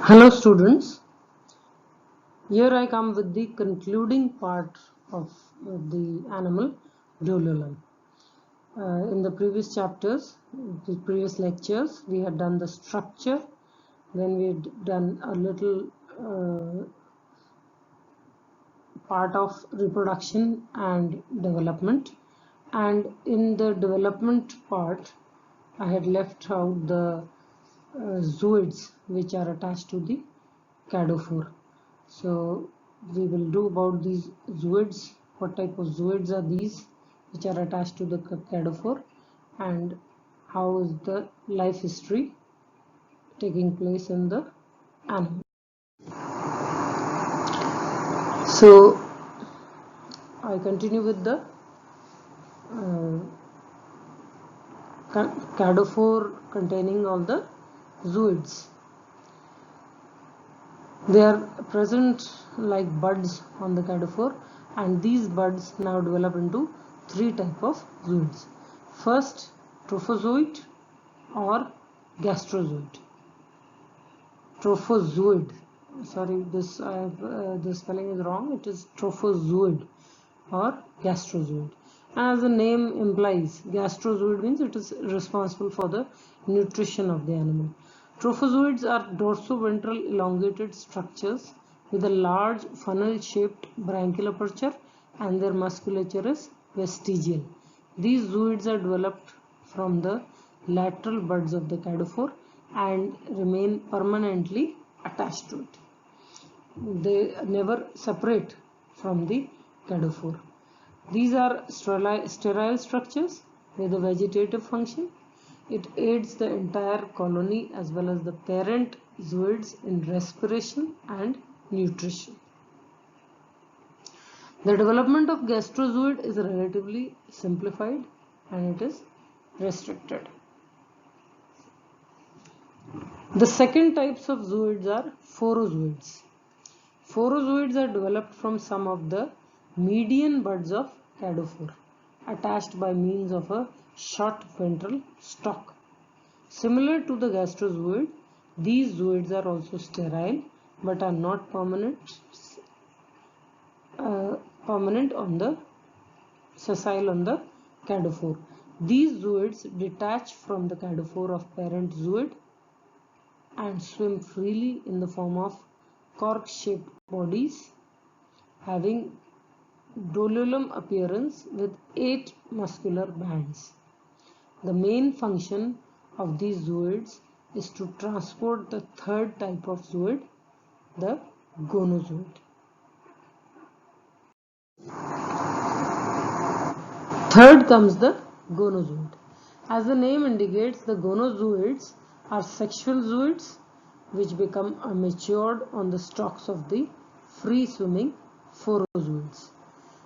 Hello students, here I come with the concluding part of the animal Dololum. In the previous chapters, the previous lectures, we had done the structure, then we had done a little part of reproduction and development, and in the development part I had left out the zooids which are attached to the cadophore. So we will do about these zooids, what type of zooids are these which are attached to the cadophore, and how is the life history taking place in the animal. So I continue with the cadophore containing all the zooids. They are present like buds on the cadophore, and these buds now develop into three types of zooids. First, trophozoid or gastrozoid. Trophozoid. Sorry, the spelling is wrong. It is trophozoid or gastrozoid. As the name implies, gastrozoid means it is responsible for the nutrition of the animal. Trophozoids are dorsoventral elongated structures with a large funnel-shaped branchial aperture, and their musculature is vestigial. These zooids are developed from the lateral buds of the cadophore and remain permanently attached to it. They never separate from the cadophore. These are sterile structures with a vegetative function. It aids the entire colony as well as the parent zooids in respiration and nutrition. The development of gastrozoid is relatively simplified and it is restricted. The second types of zooids are phorozoids. Phorozoids are developed from some of the median buds of cadophore, attached by means of a short ventral stalk. Similar to the gastrozoid, these zooids are also sterile but are not permanent on the sessile on the cadophore. These zooids detach from the cadophore of parent zooid and swim freely in the form of cork-shaped bodies having dololum appearance with 8 muscular bands. The main function of these zooids is to transport the third type of zooid, the gonozoid. Third comes the gonozoid. As the name indicates, the gonozoids are sexual zooids which become matured on the stalks of the free-swimming phorozoids.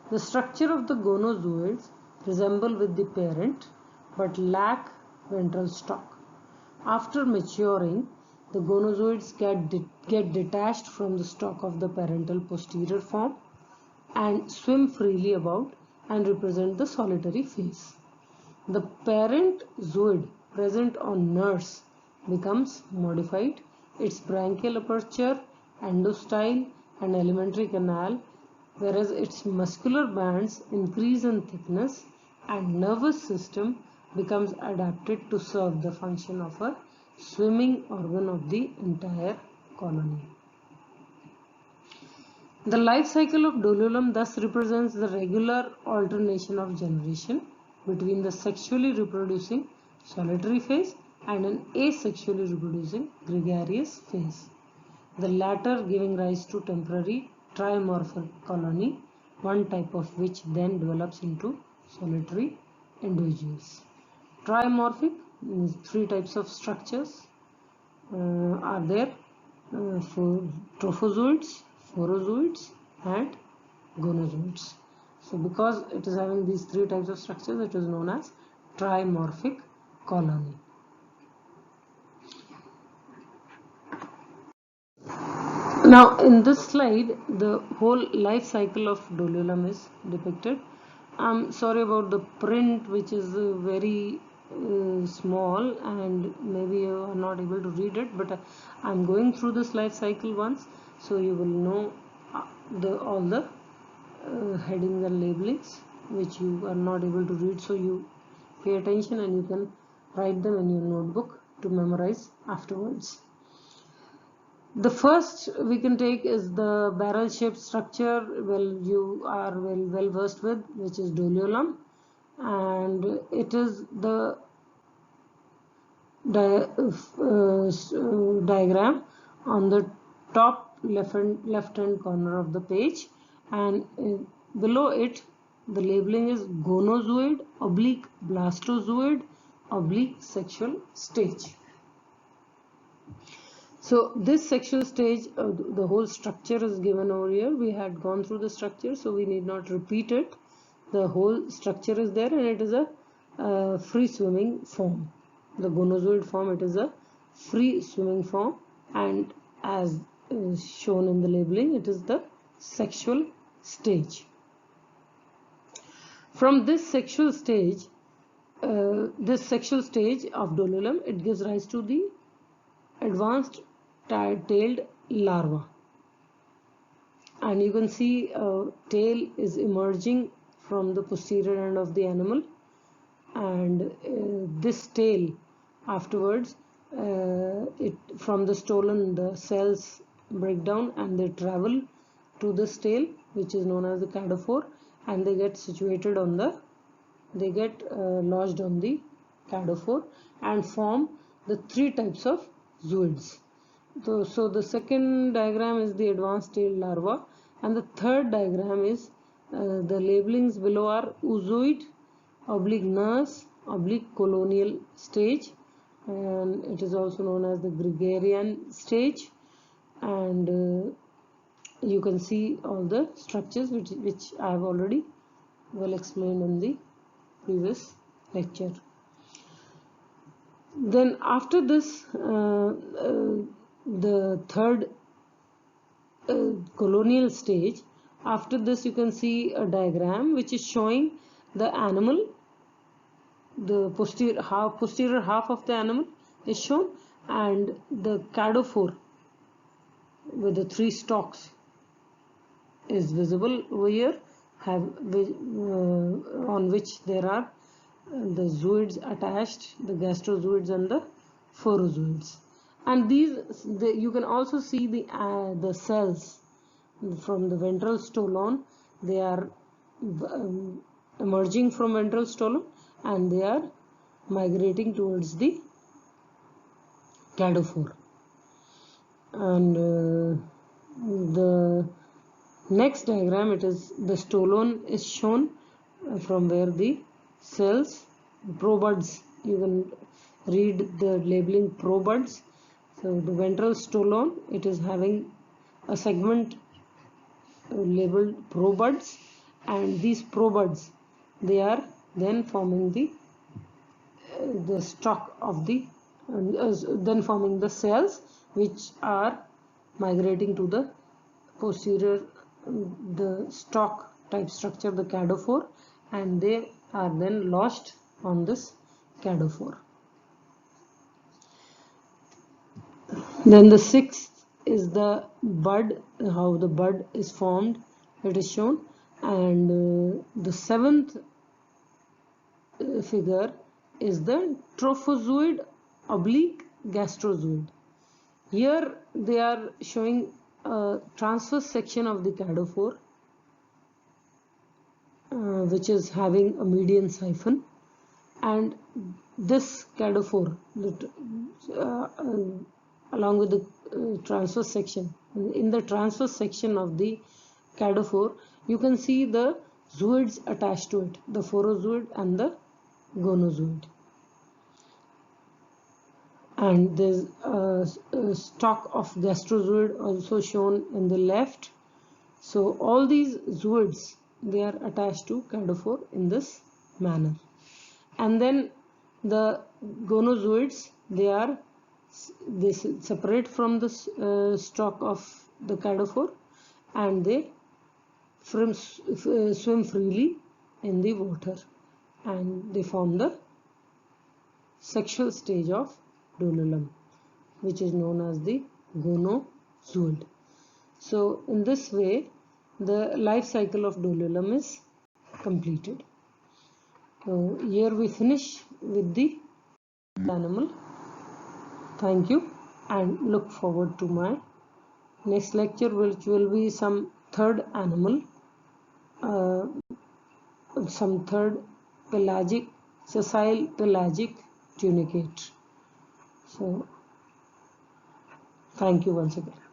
The structure of the gonozoids resemble with the parent but lack ventral stalk. After maturing, the gonozoids get detached from the stalk of the parental posterior form and swim freely about and represent the solitary phase. The parent zooid present on nurse becomes modified. Its branchial aperture, endostyle and alimentary canal, whereas its muscular bands increase in thickness and nervous system becomes adapted to serve the function of a swimming organ of the entire colony. The life cycle of dololum thus represents the regular alternation of generation between the sexually reproducing solitary phase and an asexually reproducing gregarious phase, the latter giving rise to temporary trimorphic colony, one type of which then develops into solitary individuals. Trimorphic means three types of structures are there for trophozoids, phorozoids and gonozoids. So because it is having these three types of structures, it is known as trimorphic colony. Now in this slide, the whole life cycle of dololum is depicted. I'm sorry about the print, which is very small and maybe you are not able to read it, but I'm going through this life cycle once, so you will know all the headings and labelings which you are not able to read, so you pay attention and you can write them in your notebook to memorize afterwards. The first we can take is the barrel shaped structure. Well, you are well versed with, which is Doliolum, and it is the diagram on the top left hand corner of the page, and below it the labeling is gonozoid oblique blastozoid oblique sexual stage. So this sexual stage, the whole structure is given over here. We had gone through the structure, so we need not repeat it. The whole structure is there, and it is a free swimming form. The gonozoid form, it is a free swimming form, and as shown in the labeling, it is the sexual stage. From this sexual stage of Doliolum, it gives rise to the advanced tailed larva, and you can see a tail is emerging from the posterior end of the animal, and this tail afterwards, from the stolon, the cells break down and they travel to this tail, which is known as the cadophore, and they get situated on the lodged on the cadophore and form the three types of zooids. So the second diagram is the advanced tailed larva, and the third diagram is the labelings below are oozoid oblique nurse oblique colonial stage, and it is also known as the gregarian stage, and you can see all the structures which I have already well explained in the previous lecture. Then after this, the third colonial stage, after this you can see a diagram which is showing the animal, the posterior half of the animal is shown, and the cadophore with the three stalks is visible over here, on which there are the zooids attached, the gastrozooids and the phorozoids. And you can also see the cells from the ventral stolon. They are emerging from ventral stolon and they are migrating towards the cadophore. And the next diagram, it is the stolon is shown, from where the cells, probuds, you can read the labeling probuds. So the ventral stolon, it is having a segment labeled probuds, and these probuds, they are then forming the stalk of the then forming the cells which are migrating to the posterior, the stalk type structure, the cadophore, and they are then lodged on this cadophore. Then the sixth is the bud, how the bud is formed, it is shown, and the seventh figure is the trophozoid oblique gastrozoid. Here they are showing a transverse section of the cadophore, which is having a median siphon, and this cadophore, along with the transverse section, in the transverse section of the cadophore, you can see the zooids attached to it, the phorozoid and the gonozoid, and there's a stalk of gastrozoid also shown in the left. So all these zooids, they are attached to cadophore in this manner, and then the gonozoids, they separate from the stalk of the cadophore, and they swim freely in the water, and they form the sexual stage of Dolulum, which is known as the gonozoid. So in this way, the life cycle of Dolulum is completed. So here we finish with the animal. Thank you, and look forward to my next lecture, which will be some third animal, some third pelagic, sessile pelagic tunicate. So thank you once again.